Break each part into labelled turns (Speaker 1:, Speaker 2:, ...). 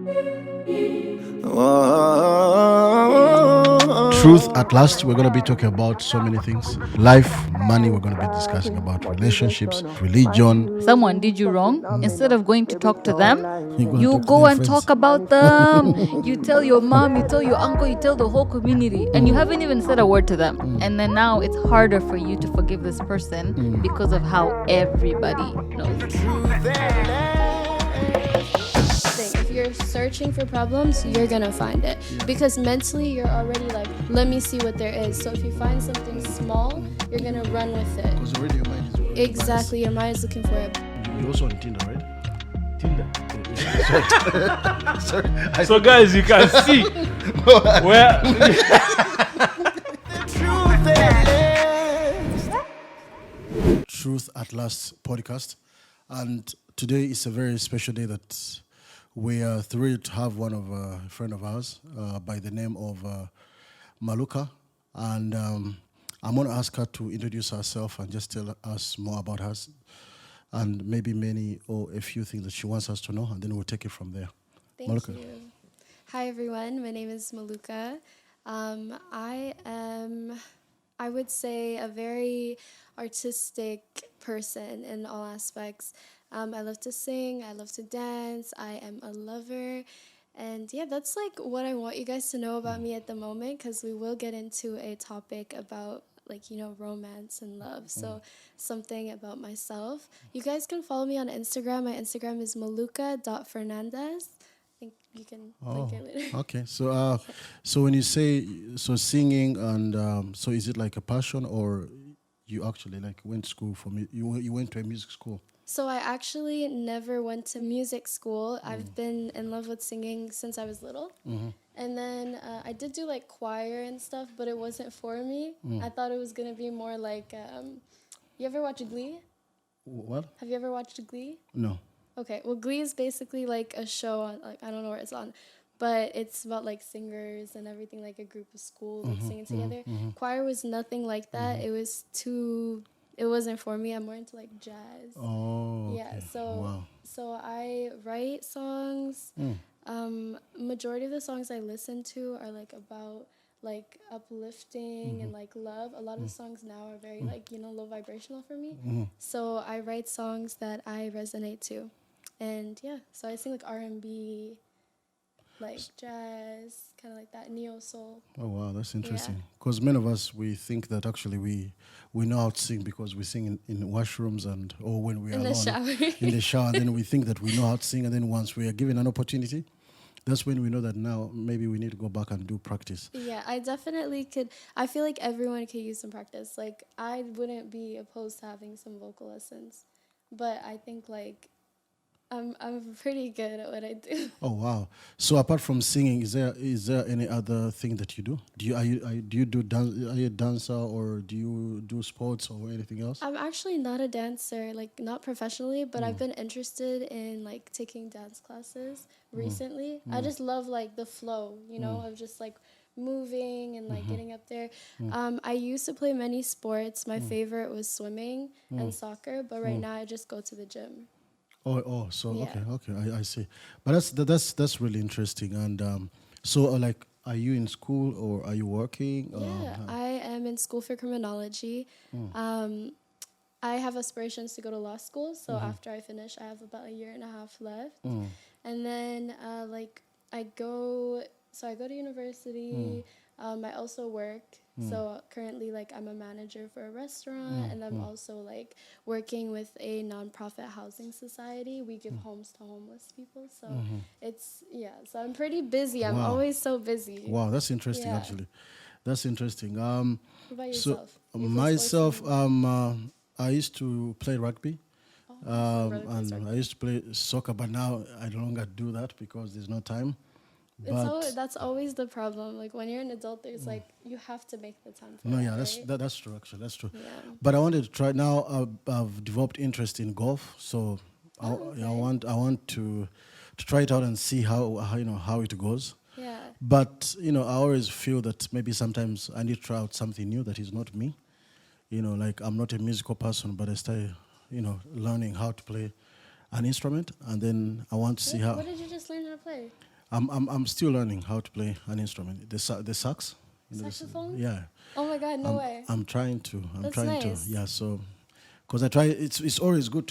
Speaker 1: Truth at last, we're going to be talking about so many things. Life, money, we're going to be discussing about relationships, religion.
Speaker 2: Someone did you wrong. Instead of going to talk to them, you
Speaker 1: talk to
Speaker 2: go
Speaker 1: their
Speaker 2: and
Speaker 1: friends.
Speaker 2: talk about them. You tell your mom, you tell your uncle, you tell the whole community, and you haven't even said a word to them. And then now it's harder for you to forgive this person because of how everybody knows.
Speaker 3: If you're searching for problems, you're gonna find it. Because mentally, you're already like, let me see what there is. So if you find something small, you're gonna run with it.
Speaker 1: Because already your mind is
Speaker 3: Exactly, your mind is looking for it.
Speaker 1: You're also on Tinder, right? Tinder. Sorry.
Speaker 4: So guys, you can see where
Speaker 1: Truth at Last podcast. And today is a very special day that we are thrilled to have one of a friend of ours by the name of Maluka. And I'm going to ask her to introduce herself and just tell us more about her and maybe many or a few things that she wants us to know, and then we'll take it from there.
Speaker 3: Thank
Speaker 1: Maluka.
Speaker 3: you. Hi, everyone. My name is Maluka. I am, I would say, a very artistic person in all aspects. I love to sing, I love to dance, I am a lover. And yeah, that's like what I want you guys to know about me at the moment, because we will get into a topic about romance and love. So something about myself. You guys can follow me on Instagram. My Instagram is maluka.fernandez. I think you can link it later.
Speaker 1: Okay. So so when you say singing and so is it like a passion, or you actually like went to school for you went to a music school?
Speaker 3: So I actually never went to music school. I've been in love with singing since I was little. And then I did do like choir and stuff, but it wasn't for me. I thought it was going to be more like, you ever watch Glee?
Speaker 1: What?
Speaker 3: Have you ever watched Glee?
Speaker 1: No.
Speaker 3: Okay, well, Glee is basically like a show on, like, I don't know where it's on, but it's about like singers and everything, like a group of school like singing together. Choir was nothing like that. It wasn't for me. I'm more into like jazz.
Speaker 1: Oh.
Speaker 3: Yeah,
Speaker 1: Okay.
Speaker 3: so
Speaker 1: Wow.
Speaker 3: so I write songs. Majority of the songs I listen to are like about like uplifting and like love. A lot of the songs now are very like low vibrational for me. So I write songs that I resonate to, and yeah, so I sing like R&B, like jazz, kind of like that neo soul.
Speaker 1: Oh wow, that's interesting. Because many of us, we think that actually we know how to sing because we sing in washrooms or when we are
Speaker 3: In the
Speaker 1: alone
Speaker 3: shower.
Speaker 1: in the shower. And then we think that we know how to sing, and then once we are given an opportunity, that's when we know that now maybe we need to go back and do practice.
Speaker 3: Yeah, I definitely could. I feel like everyone could use some practice. Like, I wouldn't be opposed to having some vocal lessons, but I think like I'm pretty good at what I do.
Speaker 1: Oh wow! So apart from singing, is there any other thing that you do? Do you do dance? Are you a dancer, or do you do sports or anything else?
Speaker 3: I'm actually not a dancer, like not professionally, but I've been interested in like taking dance classes recently. I just love like the flow, of just like moving and like getting up there. I used to play many sports. My favorite was swimming and soccer, but right now I just go to the gym.
Speaker 1: So
Speaker 3: Yeah.
Speaker 1: okay, I see. But that's really interesting. And so like, are you in school or are you working?
Speaker 3: Yeah, I am in school for criminology. I have aspirations to go to law school, so after I finish, I have about a year and a half left. And then I go to university. I also work. So currently, like, I'm a manager for a restaurant, and I'm also like working with a nonprofit housing society. We give homes to homeless people. So so I'm pretty busy. I'm
Speaker 1: Wow.
Speaker 3: always so busy.
Speaker 1: Wow, that's interesting.
Speaker 3: Yeah.
Speaker 1: Actually, that's interesting.
Speaker 3: What about yourself?
Speaker 1: So
Speaker 3: You play sports
Speaker 1: myself, I used to play rugby.
Speaker 3: my brother plays
Speaker 1: And
Speaker 3: rugby.
Speaker 1: I used to play soccer, but now I no longer do that because there's no time.
Speaker 3: That's always the problem. Like, when you're an adult, there's like, you have to make the time for
Speaker 1: No,
Speaker 3: it,
Speaker 1: yeah,
Speaker 3: right?
Speaker 1: that's true. Actually, that's true.
Speaker 3: Yeah.
Speaker 1: But I wanted to try now. I've developed interest in golf, so I want to try it out and see how it goes.
Speaker 3: Yeah.
Speaker 1: But I always feel that maybe sometimes I need to try out something new that is not me. Like, I'm not a musical person, but I started learning how to play an instrument, and then I want to see how.
Speaker 3: What did you just learn how to play?
Speaker 1: I'm still learning how to play an instrument. The sax.
Speaker 3: Saxophone?
Speaker 1: Yeah.
Speaker 3: Oh my God, no way.
Speaker 1: I'm trying to.
Speaker 3: That's nice.
Speaker 1: Yeah. So, because I try, it's always good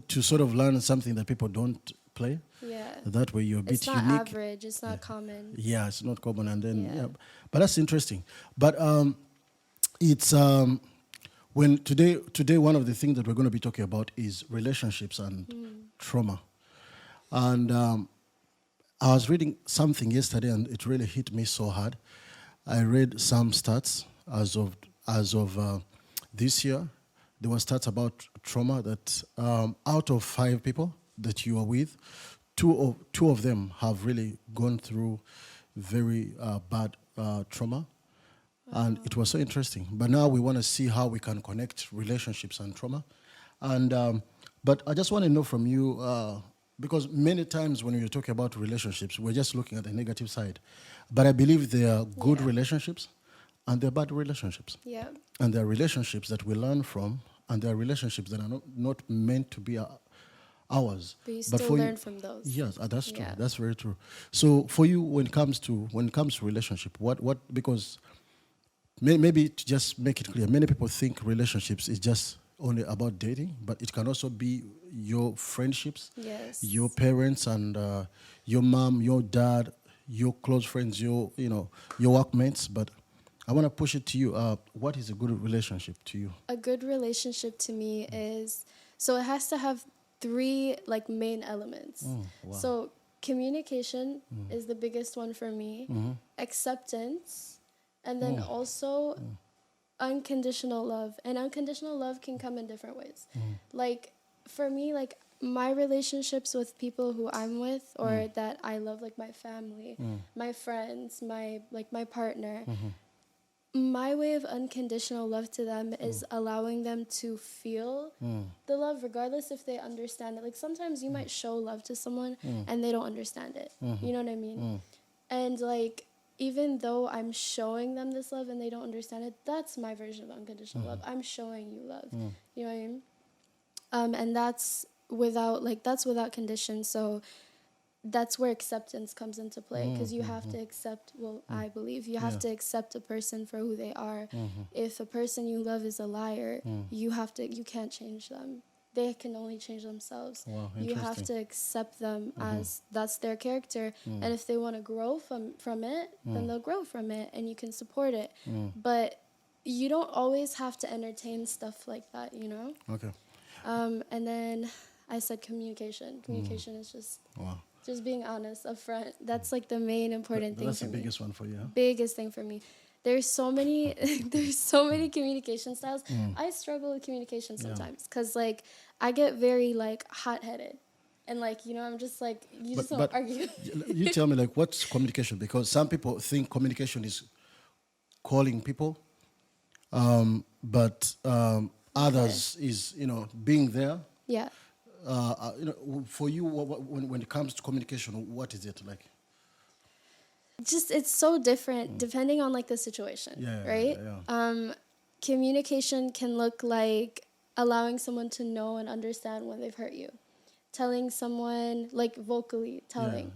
Speaker 1: to sort of learn something that people don't play.
Speaker 3: Yeah.
Speaker 1: That way you're a bit
Speaker 3: It's not
Speaker 1: unique.
Speaker 3: average. It's not common.
Speaker 1: Yeah, it's not common, and then
Speaker 3: Yeah.
Speaker 1: but that's interesting. But it's when today one of the things that we're going to be talking about is relationships and trauma, and I was reading something yesterday, and it really hit me so hard. I read some stats as of this year. There were stats about trauma that out of 5 people that you are with, two of them have really gone through very bad trauma, and it was so interesting. But now we want to see how we can connect relationships and trauma, and but I just want to know from you. Because many times when we talk about relationships, we're just looking at the negative side. But I believe there are good relationships and there are bad relationships.
Speaker 3: Yeah.
Speaker 1: And there are relationships that we learn from, and there are relationships that are not meant to be ours.
Speaker 3: But you still
Speaker 1: for
Speaker 3: learn from those.
Speaker 1: Yes, that's true.
Speaker 3: Yeah.
Speaker 1: That's very true. So for you, when it comes to relationship, what because maybe to just make it clear, many people think relationships is just only about dating, but it can also be your friendships,
Speaker 3: Yes.
Speaker 1: your parents, and your mom, your dad, your close friends, your workmates. But I want to push it to you. What is a good relationship to you?
Speaker 3: A good relationship to me is, so it has to have 3 like main elements.
Speaker 1: Wow.
Speaker 3: So communication is the biggest one for me. Acceptance, and then also unconditional love. And unconditional love can come in different ways. Like for me, like my relationships with people who I'm with or that I love, like my family, my friends, my partner, my way of unconditional love to them is allowing them to feel the love regardless if they understand it. Like sometimes you might show love to someone and they don't understand it. You know what I mean? And like even though I'm showing them this love and they don't understand it, that's my version of unconditional love. I'm showing you love. You know what I mean? And that's without condition. So that's where acceptance comes into play, because you have to accept, I believe you have to accept a person for who they are. If a person you love is a liar, you can't change them. They can only change themselves.
Speaker 1: Wow,
Speaker 3: you have to accept them as that's their character. And if they want to grow from it, then they'll grow from it and you can support it. But you don't always have to entertain stuff like that, you know?
Speaker 1: Okay.
Speaker 3: And then I said communication. Communication is just being honest, upfront. That's like the main important thing
Speaker 1: That's
Speaker 3: for
Speaker 1: the
Speaker 3: me.
Speaker 1: biggest one for you, huh?
Speaker 3: Biggest thing for me. There's so many communication styles. I struggle with communication sometimes because like I get very like hot-headed. And like, you know, I'm just like, you just don't argue.
Speaker 1: You tell me, like, what's communication? Because some people think communication is calling people, but others is, being there.
Speaker 3: Yeah.
Speaker 1: For you, when it comes to communication, what is it like?
Speaker 3: Just it's so different depending on like the situation, right? Communication can look like allowing someone to know and understand when they've hurt you, telling someone like vocally telling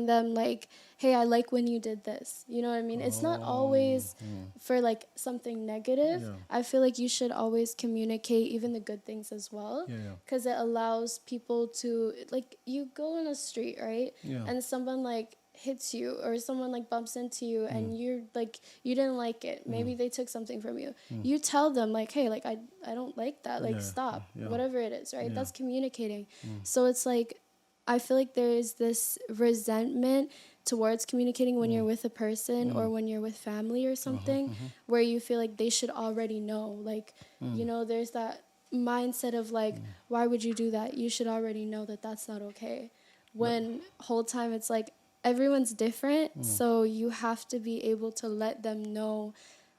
Speaker 3: them like, hey, I like when you did this, you know what I mean? It's not always for like something negative. I feel like you should always communicate even the good things as well, because it allows people to, like, you go on a street, right? And someone like hits you or someone like bumps into you and you're like, you didn't like it, maybe they took something from you, you tell them like, hey, like I don't like that, like stop, whatever it is, right? That's communicating. So it's like I feel like there is this resentment towards communicating when you're with a person or when you're with family or something, where you feel like they should already know, like you know, there's that mindset of like, why would you do that? You should already know that that's not okay, when whole time it's like everyone's different, so you have to be able to let them know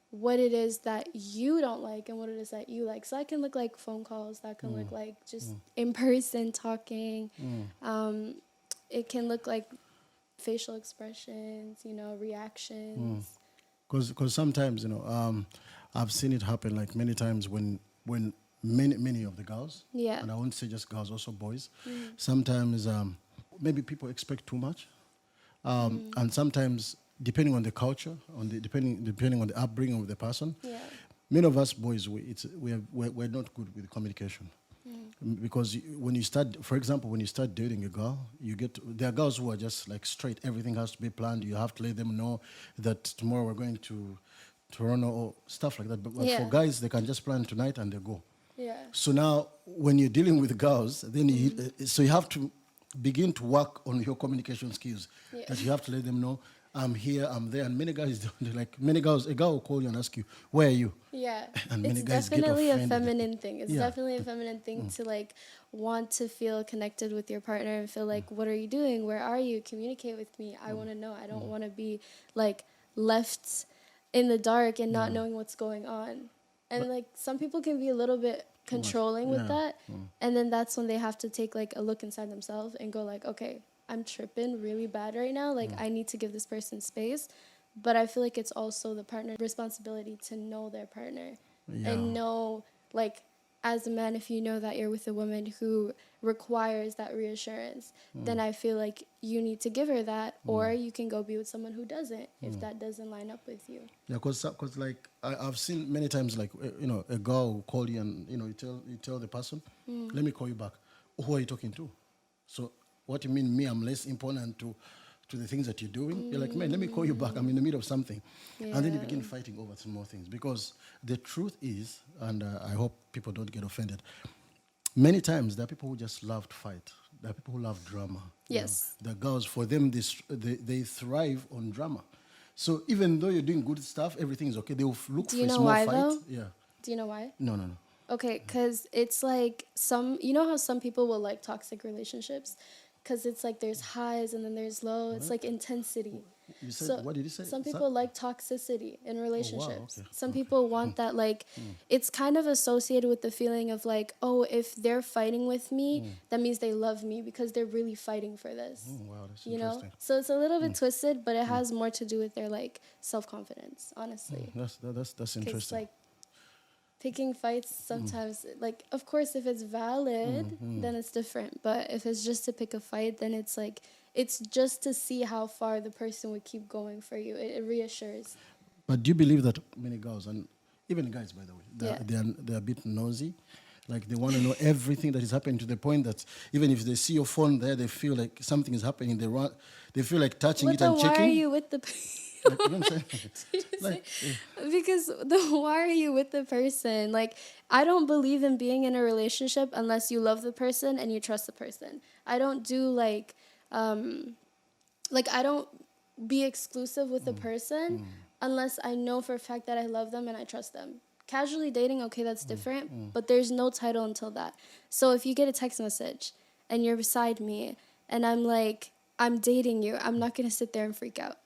Speaker 3: what it is that you don't like and what it is that you like. So that can look like phone calls, that can look like just in person talking. It can look like facial expressions, you know, reactions.
Speaker 1: Because sometimes, I've seen it happen like many times when many of the girls, and I won't say just girls, also boys, sometimes maybe people expect too much, and sometimes depending on the culture, depending on the upbringing of the person,
Speaker 3: Yeah.
Speaker 1: many of us boys we're not good with communication. Because when you start, for example, when you start dating a girl, there are girls who are just like straight. Everything has to be planned. You have to let them know that tomorrow we're going to Toronto or stuff like that. But for
Speaker 3: Yeah.
Speaker 1: guys, they can just plan tonight and they go.
Speaker 3: Yeah.
Speaker 1: So now, when you're dealing with girls, then so you have to begin to work on your communication skills.
Speaker 3: Yeah.
Speaker 1: That you have to let them know, I'm here, I'm there. And many guys don't. Like many girls, a girl will call you and ask you, "Where are you?"
Speaker 3: Yeah,
Speaker 1: And many
Speaker 3: it's
Speaker 1: guys get
Speaker 3: definitely a
Speaker 1: offended.
Speaker 3: feminine thing. It's
Speaker 1: Yeah.
Speaker 3: definitely a feminine thing to like want to feel connected with your partner and feel like, what are you doing? Where are you? Communicate with me. I want to know. I don't want to be like left in the dark and not knowing what's going on. And like some people can be a little bit controlling with
Speaker 1: Yeah.
Speaker 3: that, and then that's when they have to take like a look inside themselves and go like, okay, I'm tripping really bad right now. Like I need to give this person space. But I feel like it's also the partner's responsibility to know their partner and know, like, as a man, if you know that you're with a woman who requires that reassurance, then I feel like you need to give her that, or you can go be with someone who doesn't if that doesn't line up with you.
Speaker 1: Yeah, because like I've seen many times, like a girl will call you and you tell the person, let me call you back. Who are you talking to? So what you mean, me? I'm less important to the things that you're doing? You're like, man, let me call you back. I'm in the middle of something, and then you begin fighting over small things. Because the truth is, and I hope people don't get offended. Many times there are people who just love to fight. There are people who love drama.
Speaker 3: Yes.
Speaker 1: The girls, for them, they thrive on drama. So even though you're doing good stuff, everything is okay. They will look
Speaker 3: Do
Speaker 1: for
Speaker 3: you
Speaker 1: a
Speaker 3: know
Speaker 1: small
Speaker 3: why,
Speaker 1: fight.
Speaker 3: though?
Speaker 1: Yeah.
Speaker 3: Do you know why?
Speaker 1: No.
Speaker 3: Okay, because it's like you know how some people will like toxic relationships? Because it's like there's highs and then there's low. It's like intensity.
Speaker 1: You said, what did you say?
Speaker 3: Some people like toxicity in relationships.
Speaker 1: okay.
Speaker 3: Some people want that, like, it's kind of associated with the feeling of like, oh, if they're fighting with me, that means they love me because they're really fighting for this.
Speaker 1: Wow, that's
Speaker 3: You know?
Speaker 1: interesting.
Speaker 3: So it's a little bit twisted, but it has more to do with their like self-confidence, honestly.
Speaker 1: That's
Speaker 3: Because
Speaker 1: interesting.
Speaker 3: like picking fights sometimes, like, of course, if it's valid, then it's different. But if it's just to pick a fight, then it's like, it's just to see how far the person would keep going for you. It reassures.
Speaker 1: But do you believe that many girls, and even guys, by the way,
Speaker 3: Yeah.
Speaker 1: they're a bit nosy? Like they want to know everything that is happening, to the point that even if they see your phone there, they feel like something is happening. They feel like touching
Speaker 3: But
Speaker 1: it
Speaker 3: then
Speaker 1: and
Speaker 3: why
Speaker 1: checking.
Speaker 3: are you with the
Speaker 1: Like, you know what I'm saying? Like,
Speaker 3: because why are you with the person? Like, I don't believe in being in a relationship unless you love the person and you trust the person. I don't do like I don't be exclusive with the person unless I know for a fact that I love them and I trust them. Casually dating, okay, that's different, but there's no title until that. So if you get a text message and you're beside me and I'm like, I'm dating you, I'm not gonna sit there and freak out.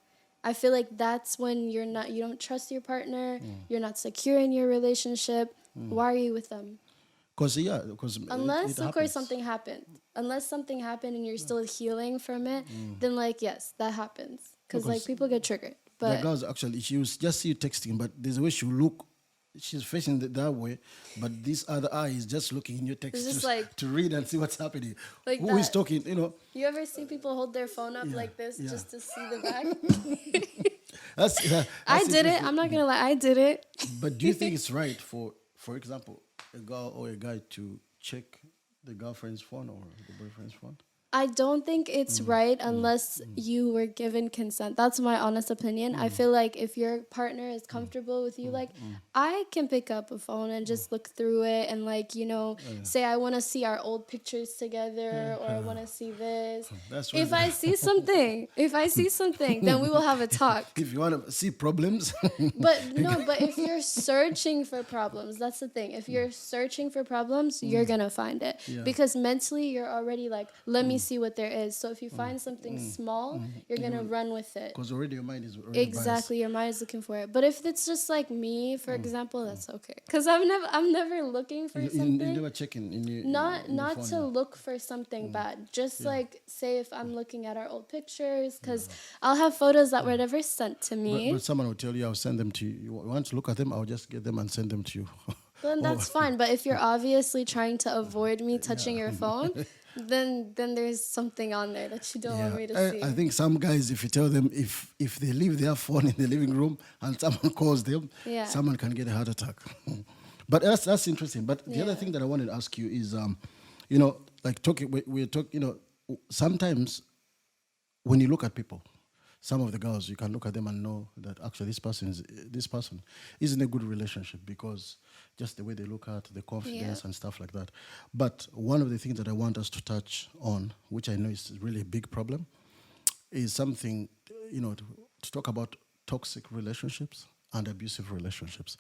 Speaker 3: I feel like that's when you don't trust your partner, you're not secure in your relationship. Why are you with them?
Speaker 1: because
Speaker 3: Unless,
Speaker 1: it
Speaker 3: of course,
Speaker 1: happens.
Speaker 3: something happened. Unless something happened and you're still healing from it, then, like, yes, that happens. Because, like, people get triggered.
Speaker 1: The
Speaker 3: But
Speaker 1: girls actually, she was just see you texting, but there's a way she look. She's facing that way, but this other eye is just looking in your text
Speaker 3: It's just
Speaker 1: to,
Speaker 3: like-
Speaker 1: to read and see what's happening.
Speaker 3: Like
Speaker 1: Who is
Speaker 3: that.
Speaker 1: talking? You know,
Speaker 3: you ever see people hold their phone up
Speaker 1: Yeah,
Speaker 3: like this
Speaker 1: yeah.
Speaker 3: just to see the back?
Speaker 1: that's
Speaker 3: I did it. I'm not going to lie. I did it.
Speaker 1: But do you think it's right for example, a girl or a guy to check the girlfriend's phone or the boyfriend's phone?
Speaker 3: I don't think it's right unless you were given consent. That's my honest opinion. I feel like if your partner is comfortable with you, like, I can pick up a phone and just look through it and, like, say I want to see our old pictures together or I want to see this.
Speaker 1: That's
Speaker 3: If
Speaker 1: right.
Speaker 3: I see something, then we will have a talk.
Speaker 1: If you want to see problems,
Speaker 3: But if you're searching for problems, that's the thing. If you're searching for problems, you're going to find it.
Speaker 1: Yeah.
Speaker 3: Because mentally, you're already like, let me see what there is. So if you find something small, you're going to run with it.
Speaker 1: because already your mind is already
Speaker 3: Exactly, your mind is looking for it. But if it's just like me, for example, that's okay. Because I'm never looking for
Speaker 1: biased. You
Speaker 3: something.
Speaker 1: never checking in your
Speaker 3: Not
Speaker 1: in your
Speaker 3: not
Speaker 1: phone,
Speaker 3: to
Speaker 1: yeah.
Speaker 3: look for something bad. Just like say if I'm looking at our old pictures, because I'll have photos that were never sent to me.
Speaker 1: But someone will tell you, I'll send them to you. You want to look at them? I'll just get them and send them to you.
Speaker 3: Then that's fine. But if you're obviously trying to avoid me touching your phone, then there's something on there that you don't want me to see.
Speaker 1: I think some guys, if you tell them if they leave their phone in the living room and someone calls them,
Speaker 3: Yeah.
Speaker 1: someone can get a heart attack. But that's interesting. But the other
Speaker 3: Yeah.
Speaker 1: thing that I wanted to ask you is, you know, like talking, we're talking, you know, sometimes when you look at people, some of the girls, you can look at them and know that actually this person is in a good relationship because just the way they look at the confidence
Speaker 3: Yeah.
Speaker 1: and stuff like that. But one of the things that I want us to touch on, which I know is really a big problem, is something, you know, to talk about toxic relationships and abusive relationships.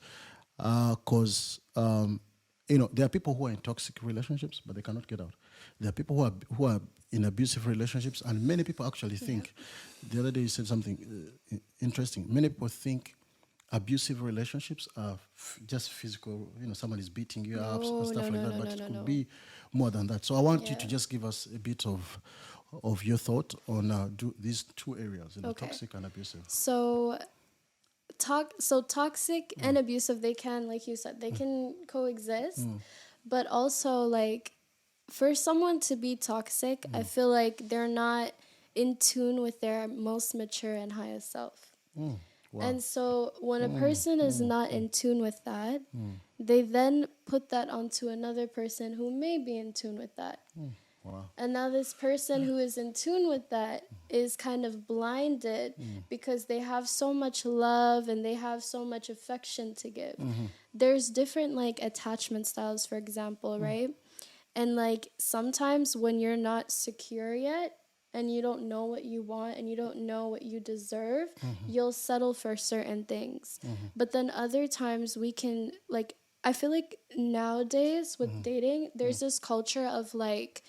Speaker 1: Because, you know, there are people who are in toxic relationships, but they cannot get out. There are people who are in abusive relationships, and many people actually think, the other day you said something interesting. Many people think abusive relationships are just physical, you know, someone is beating you up and stuff like that, but it could be more than that. So I want you to just give us a bit of your thought on these two areas, you know,
Speaker 3: Okay.
Speaker 1: toxic and abusive.
Speaker 3: So toxic and abusive, they can, like you said, they can coexist. But also, like, for someone to be toxic, I feel like they're not in tune with their most mature and highest self.
Speaker 1: Wow.
Speaker 3: And so when a person is not in tune with that, they then put that onto another person who may be in tune with that.
Speaker 1: Wow.
Speaker 3: And now this person who is in tune with that is kind of blinded because they have so much love and they have so much affection to give. There's different like attachment styles, for example, right? And like sometimes when you're not secure yet and you don't know what you want and you don't know what you deserve, you'll settle for certain things. But then other times we can like, I feel like nowadays with dating, there's this culture of like,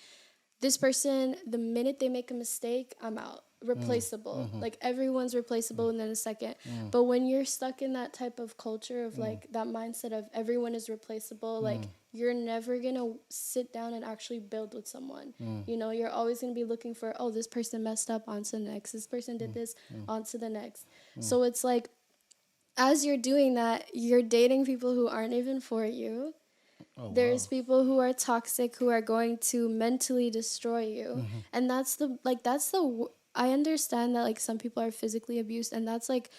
Speaker 3: this person, the minute they make a mistake, I'm out. Replaceable. Like everyone's replaceable within a second. But when you're stuck in that type of culture of like that mindset of everyone is replaceable, like you're never gonna sit down and actually build with someone. You know, you're always gonna be looking for, oh, this person messed up, on to the next. This person did this, on to the next. So it's like, as you're doing that, you're dating people who aren't even for you. There's people who are toxic who are going to mentally destroy you. And I understand that like some people are physically abused and that's like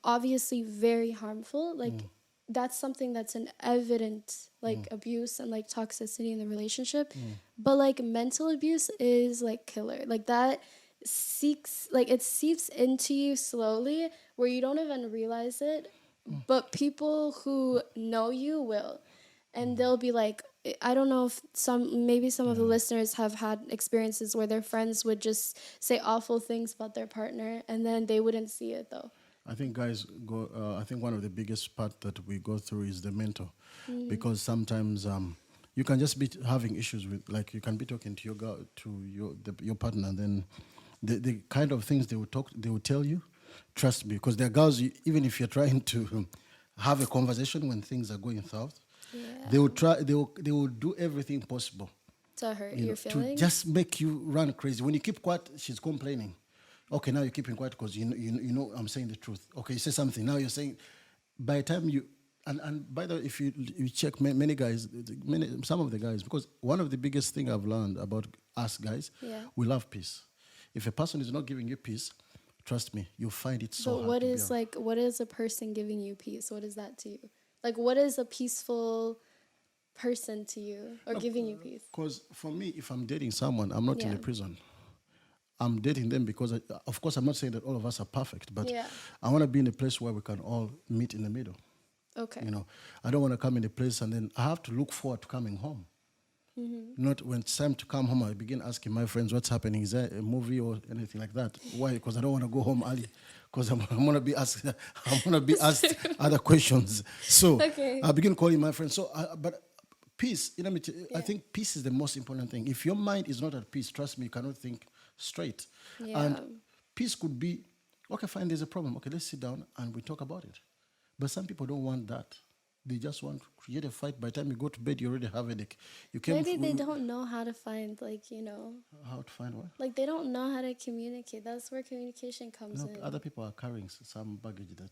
Speaker 3: obviously very harmful. Like that's something that's an evident like abuse and like toxicity in the relationship. But like mental abuse is like killer. Like that it seeps into you slowly where you don't even realize it. But people who know you will. And they'll be like, I don't know if some of the listeners have had experiences where their friends would just say awful things about their partner and then they wouldn't see it though.
Speaker 1: I think guys I think one of the biggest part that we go through is the mental, because sometimes you can just be having issues with, like, you can be talking to your girl, to your partner, and then the kind of things they will tell you, trust me, because there are girls, even if you're trying to have a conversation when things are going south, they will do everything possible
Speaker 3: To hurt
Speaker 1: you
Speaker 3: your
Speaker 1: know,
Speaker 3: feelings?
Speaker 1: to just make you run crazy. When you keep quiet, she's complaining. Okay, now you're keeping quiet because you know I'm saying the truth. Okay, you say something. Now you're saying, by the time you, and by the way, if you check many guys, some of the guys, because one of the biggest thing I've learned about us guys, we love peace. If a person is not giving you peace, trust me, you'll find it so hard to be around.
Speaker 3: What is a person giving you peace? What is that to you? Like, what is a peaceful person to you or giving you peace?
Speaker 1: Because for me, if I'm dating someone, I'm not in a prison. I'm dating them because, of course, I'm not saying that all of us are perfect, but I want to be in a place where we can all meet in the middle.
Speaker 3: Okay.
Speaker 1: You know, I don't want to come in a place and then I have to look forward to coming home. Not when it's time to come home, I begin asking my friends what's happening. Is there a movie or anything like that? Why? Because I don't want to go home early. Because I'm gonna be asked. I'm gonna be asked other questions. So I begin calling my friends. So, but peace. You know, I think peace is the most important thing. If your mind is not at peace, trust me, you cannot think straight. And peace could be, okay, fine. There's a problem. Okay, let's sit down and we talk about it. But some people don't want that. They just want to create a fight. By the time you go to bed, you already have a headache.
Speaker 3: Maybe they don't know how to find, like, you know.
Speaker 1: How to find what?
Speaker 3: Like, they don't know how to communicate. That's where communication comes in.
Speaker 1: Other people are carrying some baggage that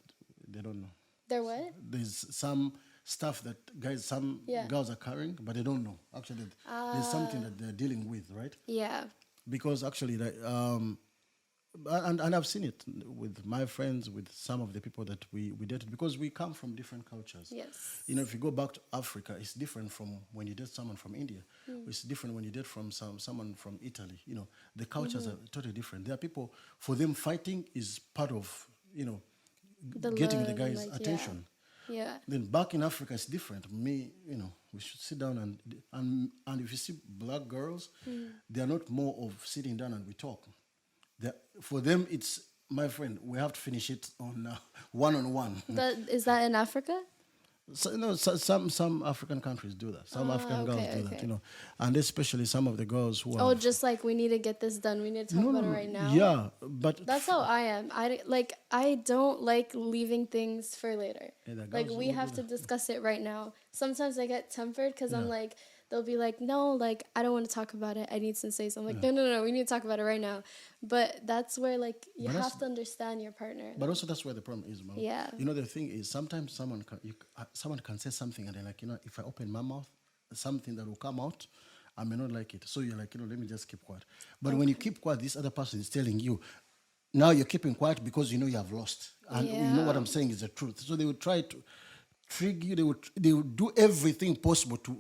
Speaker 1: they don't know.
Speaker 3: They're what?
Speaker 1: There's some stuff that some
Speaker 3: Yeah.
Speaker 1: girls are carrying, but they don't know. Actually, there's something that they're dealing with, right?
Speaker 3: Yeah.
Speaker 1: Because actually, and I've seen it with my friends, with some of the people that we dated, because we come from different cultures.
Speaker 3: Yes.
Speaker 1: You know, if you go back to Africa, it's different from when you date someone from India. It's different when you date from someone from Italy. You know, the cultures are totally different. There are people, for them, fighting is part of, you know,
Speaker 3: The
Speaker 1: getting
Speaker 3: love
Speaker 1: the
Speaker 3: and,
Speaker 1: guy's
Speaker 3: like, yeah.
Speaker 1: attention.
Speaker 3: Yeah.
Speaker 1: Then back in Africa, it's different. Me, you know, we should sit down and if you see black girls, they are not more of sitting down and we talk. For them, it's my friend. We have to finish it on one-on-one.
Speaker 3: Is that in Africa?
Speaker 1: So, you know, some African countries do that. Some African girls
Speaker 3: okay,
Speaker 1: do that.
Speaker 3: okay.
Speaker 1: You know, and especially some of the girls who are.
Speaker 3: Oh, just like we need to get this done. We need to talk about it right now.
Speaker 1: Yeah, but
Speaker 3: That's how I am. I don't like leaving things for later.
Speaker 1: Yeah, the
Speaker 3: Like
Speaker 1: girls
Speaker 3: we
Speaker 1: will do
Speaker 3: have to
Speaker 1: that.
Speaker 3: discuss it right now. Sometimes I get tempered because I'm like, they'll be like, no, like I don't want to talk about it. I need some space. I'm like, no, we need to talk about it right now. But that's where like you
Speaker 1: But
Speaker 3: have to understand your partner.
Speaker 1: But also that's where the problem is, man.
Speaker 3: Yeah.
Speaker 1: You know, the thing is sometimes someone can say something and they're like, you know, if I open my mouth, something that will come out, I may not like it. So you're like, you know, let me just keep quiet. But when you keep quiet, this other person is telling you, now you're keeping quiet because you know you have lost. And you know what I'm saying is the truth. So they would try to trick you. They would do everything possible to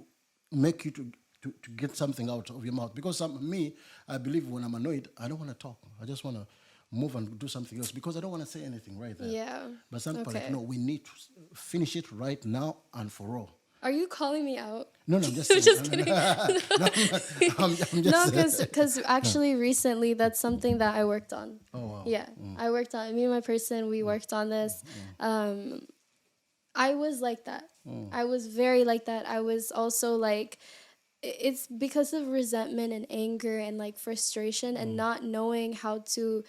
Speaker 1: make you to get something out of your mouth. Because me, I believe when I'm annoyed, I don't want to talk. I just want to move and do something else because I don't want to say anything right there.
Speaker 3: Yeah.
Speaker 1: But some people are like,
Speaker 3: Okay.
Speaker 1: no, we need to finish it right now and for all.
Speaker 3: Are you calling me out?
Speaker 1: No, I'm just
Speaker 3: I'm
Speaker 1: saying.
Speaker 3: just kidding.
Speaker 1: I'm just
Speaker 3: No,
Speaker 1: saying.
Speaker 3: because actually recently that's something that I worked on.
Speaker 1: Oh, wow.
Speaker 3: Yeah, I worked on me and my person. We worked on this. I was like that. I was very like that. I was also like, it's because of resentment and anger and like frustration and not knowing how to.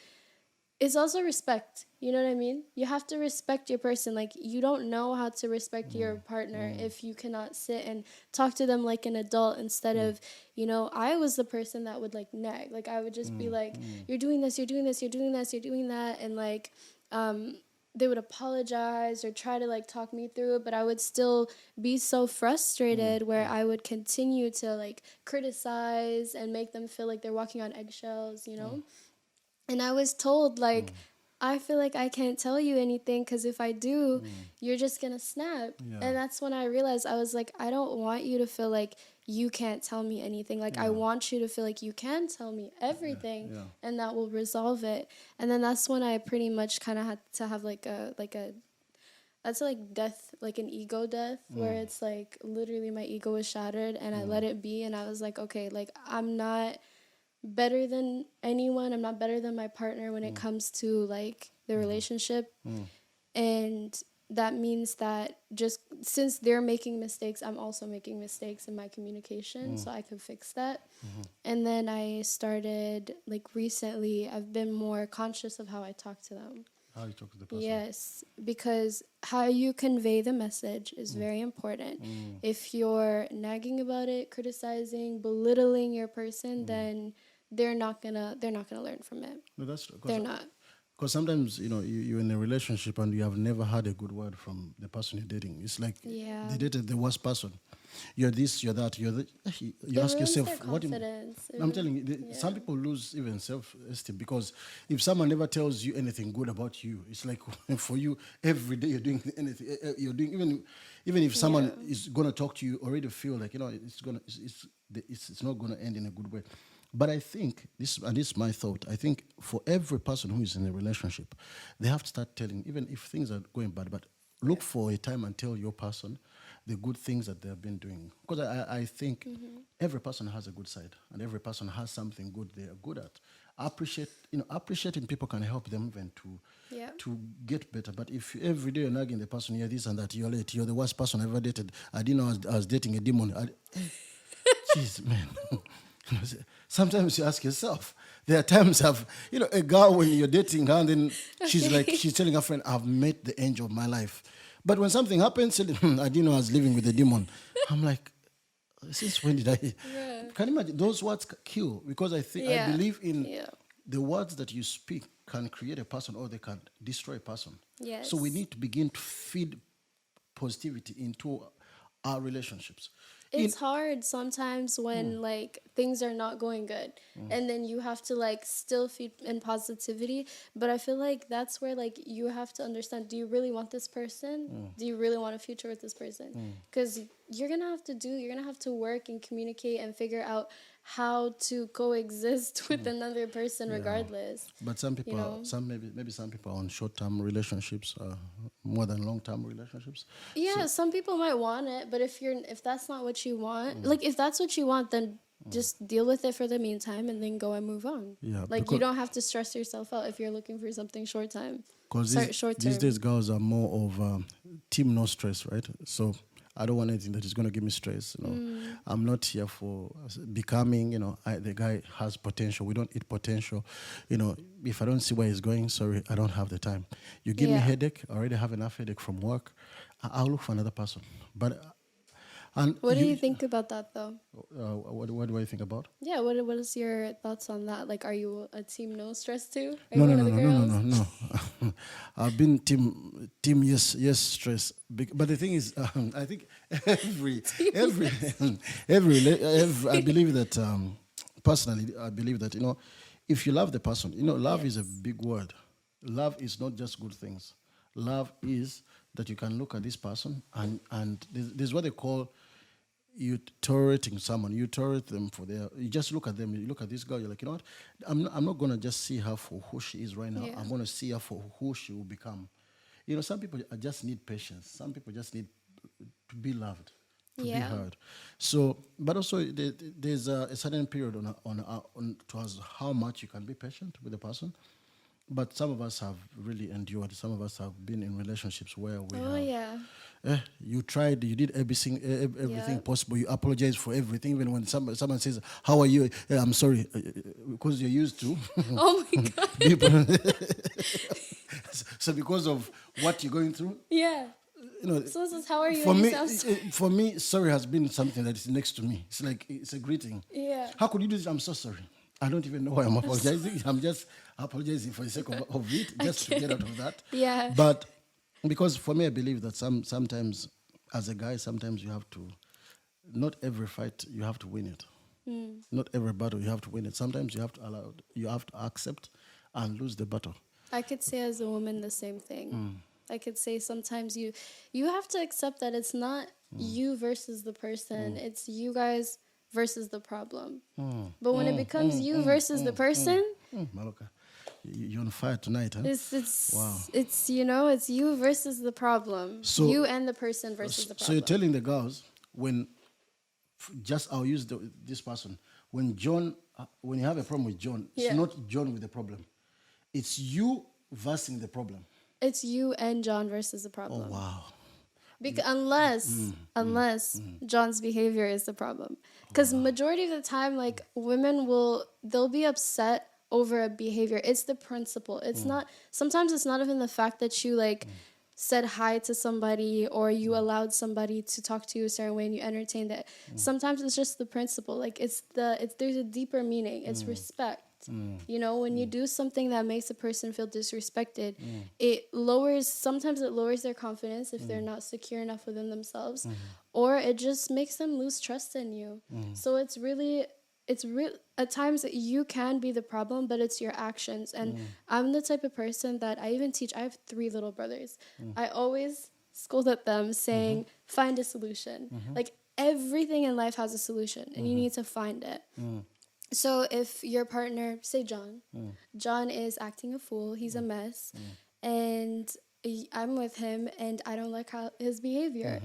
Speaker 3: It's also respect. You know what I mean? You have to respect your person. Like, you don't know how to respect your partner if you cannot sit and talk to them like an adult instead of, you know, I was the person that would like nag. Like, I would just be like, you're doing this, you're doing this, you're doing this, you're doing that. And like, they would apologize or try to like talk me through it, but I would still be so frustrated where I would continue to like criticize and make them feel like they're walking on eggshells, you know? And I was told, like, I feel like I can't tell you anything because if I do, you're just going to snap.
Speaker 1: Yeah.
Speaker 3: And that's when I realized, I was like, I don't want you to feel like you can't tell me anything. Like, I want you to feel like you can tell me everything and that will resolve it. And then that's when I pretty much kind of had to have that's like death, like an ego death, where it's like literally my ego was shattered and I let it be. And I was like, okay, like I'm not better than anyone. I'm not better than my partner when it comes to like the relationship. And that means that just since they're making mistakes, I'm also making mistakes in my communication, so I could fix that. And then I started, like recently, I've been more conscious of how I talk to them.
Speaker 1: How you talk to the person.
Speaker 3: Yes, because how you convey the message is very important. If you're nagging about it, criticizing, belittling your person, then they're not gonna learn from it.
Speaker 1: No, that's true.
Speaker 3: They're not.
Speaker 1: Because sometimes, you know, you're in a relationship and you have never had a good word from the person you're dating. It's like they dated the worst person. You're this, you're that, you
Speaker 3: It
Speaker 1: ask
Speaker 3: ruins
Speaker 1: yourself,
Speaker 3: their
Speaker 1: what am
Speaker 3: confidence.
Speaker 1: I'm telling you, some people lose even self-esteem because if someone never tells you anything good about you, it's like for you every day you're doing anything. You're doing even if someone is gonna talk to you, already feel like it's not gonna end in a good way. But I think this is my thought. I think for every person who is in a relationship, they have to start telling, even if things are going bad, but look for a time and tell your person the good things that they have been doing. Because I think every person has a good side, and every person has something good they are good at. Appreciating people can help them even to get better. But if every day you're nagging the person, you're this and that, you're late, you're the worst person I ever dated. I didn't know I was dating a demon. Jeez, man. Sometimes you ask yourself. There are times a girl when you're dating her and then she's telling her friend, I've met the angel of my life. But when something happens, I didn't know I was living with a demon. I'm like, since when did I? Can you imagine? Those words kill because I believe in the words that you speak can create a person or they can destroy a person.
Speaker 3: Yes.
Speaker 1: So we need to begin to feed positivity into our relationships.
Speaker 3: It's hard sometimes when like things are not going good and then you have to like still feed in positivity, but I feel like that's where like you have to understand, do you really want this person? Do you really want a future with this person? Because you're gonna have to work and communicate and figure out how to coexist with another person regardless.
Speaker 1: But some people,
Speaker 3: know?
Speaker 1: maybe some people are on short-term relationships, more than long-term relationships.
Speaker 3: Yeah, some people might want it, but if that's not what you want, like if that's what you want, then just deal with it for the meantime and then go and move on.
Speaker 1: Yeah,
Speaker 3: Like you don't have to stress yourself out if you're looking for something short time.
Speaker 1: Because
Speaker 3: Short
Speaker 1: these
Speaker 3: term.
Speaker 1: days girls are more of team no stress, right? So I don't want anything that is going to give me stress. I'm not here for becoming. The guy has potential. We don't eat potential. If I don't see where he's going, sorry, I don't have the time. You give me headache. I already have enough headache from work. I'll look for another person. But
Speaker 3: What do you think about that though?
Speaker 1: what do I think about?
Speaker 3: Yeah, what is your thoughts on that? Like, are you a team no stress too? Are
Speaker 1: No,
Speaker 3: you
Speaker 1: no,
Speaker 3: one
Speaker 1: no,
Speaker 3: of the
Speaker 1: no, no,
Speaker 3: girls?
Speaker 1: no, no. I've been team yes stress. But the thing is, I think every I believe that personally, I believe that if you love the person, love is a big word. Love is not just good things. Love is that you can look at this person and there's what they call you tolerating someone. You tolerate them for you just look at them. You look at this girl. You're like, you know what? I'm not gonna just see her for who she is right now.
Speaker 3: Yeah.
Speaker 1: I'm gonna see her for who she will become. Some people just need patience. Some people just need to be loved, to be heard. So, but also there's a certain period on to us how much you can be patient with the person. But some of us have really endured. Some of us have been in relationships where we you tried, you did everything possible. You apologize for everything, even when someone says, "How are you?" I'm sorry, because you're used to.
Speaker 3: Oh my god.
Speaker 1: people. So because of what you're going through,
Speaker 3: Yeah. So this is how are you?
Speaker 1: for
Speaker 3: and you
Speaker 1: me,
Speaker 3: sound so-
Speaker 1: for me, sorry has been something that is next to me. It's like it's a greeting.
Speaker 3: Yeah.
Speaker 1: How could you do this? I'm so sorry. I don't even know why I'm apologizing. I'm just apologizing for the sake of it, just to get out of that.
Speaker 3: Yeah.
Speaker 1: But because for me, I believe that sometimes, as a guy, sometimes you have to, not every fight you have to win it. Not every battle you have to win it. Sometimes you have to accept and lose the battle.
Speaker 3: I could say as a woman the same thing. I could say sometimes you have to accept that it's not you versus the person. It's you guys versus the problem. But when it becomes you versus the person,
Speaker 1: Maluka, you're on fire tonight, huh? Wow.
Speaker 3: it's you versus the problem.
Speaker 1: So-
Speaker 3: you and the person versus the problem.
Speaker 1: So you're telling the girls I'll use this person. When you have a problem with John, it's not John with the problem. It's you versus the problem.
Speaker 3: It's you and John versus the problem.
Speaker 1: Oh, wow.
Speaker 3: Because unless John's behavior is the problem, because majority of the time, like they'll be upset over a behavior. It's the principle. It's not. Sometimes it's not even the fact that you said hi to somebody or you allowed somebody to talk to you a certain way and you entertained it. Sometimes it's just the principle. Like there's a deeper meaning. It's respect. When you do something that makes a person feel disrespected, sometimes it lowers their confidence if they're not secure enough within themselves, or it just makes them lose trust in you. So it's real at times that you can be the problem, but it's your actions. And I'm the type of person that I even teach. I have 3 little brothers. I always scold at them saying, find a solution. Like everything in life has a solution and you need to find it. So if your partner, say John is acting a fool, he's a mess, and I'm with him and I don't like his behavior,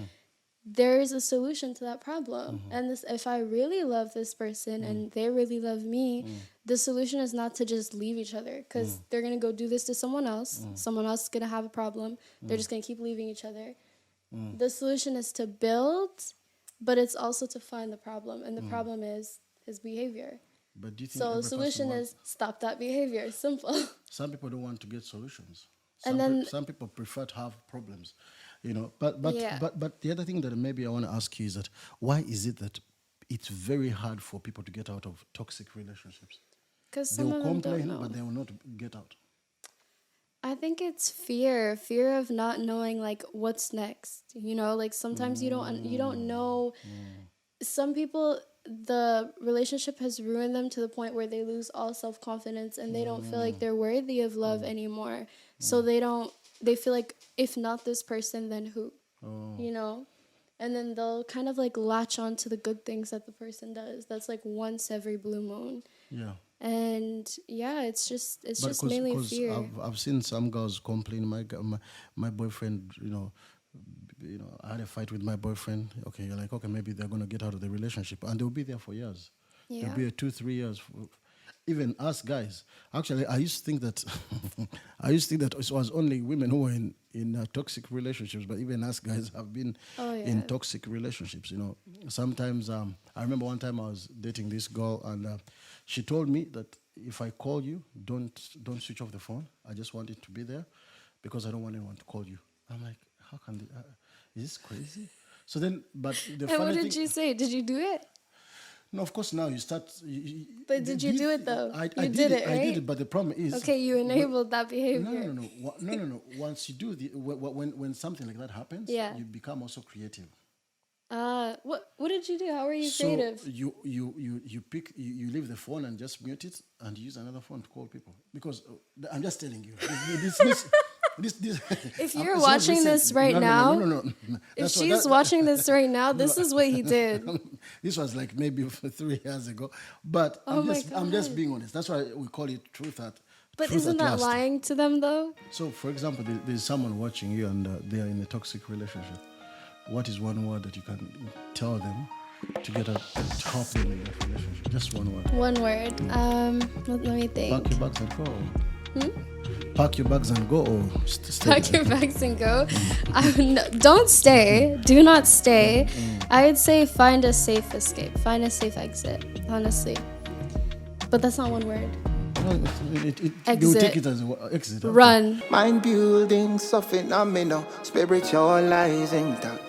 Speaker 3: there's a solution to that problem. And if I really love this person and they really love me, the solution is not to just leave each other, because they're going to go do this to someone else. Someone else is going to have a problem. They're just going to keep leaving each other. The solution is to build, but it's also to find the problem. And the problem is his behavior.
Speaker 1: But do you think
Speaker 3: So the
Speaker 1: every person
Speaker 3: solution is stop that behavior. Simple.
Speaker 1: Some people don't want to get solutions.
Speaker 3: And
Speaker 1: Some people prefer to have problems, But
Speaker 3: Yeah.
Speaker 1: but the other thing that maybe I want to ask you is that why is it that it's very hard for people to get out of toxic relationships?
Speaker 3: Because
Speaker 1: They
Speaker 3: some
Speaker 1: will
Speaker 3: of them don't
Speaker 1: complain,
Speaker 3: know.
Speaker 1: but they will not get out.
Speaker 3: I think think it's fear of not knowing like what's next. You know, like sometimes you don't know. Some people, the relationship has ruined them to the point where they lose all self-confidence and they don't feel like they're worthy of love anymore. So they feel like if not this person, then who? You know? And then they'll kind of like latch on to the good things that the person does. That's like once every blue moon.
Speaker 1: Yeah.
Speaker 3: And yeah, it's just
Speaker 1: But
Speaker 3: mainly fear.
Speaker 1: I've seen some girls complain. My boyfriend, I had a fight with my boyfriend. Okay, you're like, okay, maybe they're gonna get out of the relationship, and they'll be there for years.
Speaker 3: Yeah.
Speaker 1: They'll be 2-3 years. Even us guys. Actually, I used to think that it was only women who were in toxic relationships, but even us guys have been in toxic relationships. You know, sometimes I remember one time I was dating this girl, and she told me that if I call you, don't switch off the phone. I just want it to be there because I don't want anyone to call you. I'm like, how can they? Is this crazy? So then, but the
Speaker 3: And
Speaker 1: funny
Speaker 3: what
Speaker 1: thing,
Speaker 3: did you say? Did you do it?
Speaker 1: no, of course now you start.
Speaker 3: But did you do it though?
Speaker 1: I
Speaker 3: You
Speaker 1: did
Speaker 3: did
Speaker 1: it,
Speaker 3: it,
Speaker 1: I did
Speaker 3: right?
Speaker 1: it, but the problem is.
Speaker 3: Okay, you enabled that behavior.
Speaker 1: No. Once you do when something like that happens,
Speaker 3: Yeah.
Speaker 1: you become also creative.
Speaker 3: What did you do? How were you
Speaker 1: So
Speaker 3: creative?
Speaker 1: you you leave the phone and just mute it and use another phone to call people because I'm just telling you this
Speaker 3: If
Speaker 1: I'm-
Speaker 3: you're
Speaker 1: it's not
Speaker 3: watching
Speaker 1: recent.
Speaker 3: this right
Speaker 1: No.
Speaker 3: if
Speaker 1: That's what-
Speaker 3: she's watching this right now, this is what he did.
Speaker 1: This was like maybe 3 years ago, but
Speaker 3: Oh my
Speaker 1: I'm just
Speaker 3: God.
Speaker 1: being honest. That's why we call it truth at.
Speaker 3: But
Speaker 1: truth
Speaker 3: isn't
Speaker 1: at
Speaker 3: that
Speaker 1: last.
Speaker 3: lying to them though?
Speaker 1: So, for example, there's someone watching you and they are in a toxic relationship. What is one word that you can tell them to help them in that relationship? Just one word.
Speaker 3: One word. Let me think.
Speaker 1: Pack your bags and go. Pack your bags and go, or stay.
Speaker 3: Pack your bags and go. Don't stay. Do not stay. I would say find a safe escape. Find a safe exit, honestly. But that's not one word.
Speaker 1: Well, you
Speaker 3: Exit.
Speaker 1: take it as an exit. Okay.
Speaker 3: Run.
Speaker 5: Mind building, so phenomenal, spiritualizing, talk,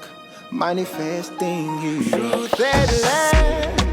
Speaker 5: manifesting. Truth and light.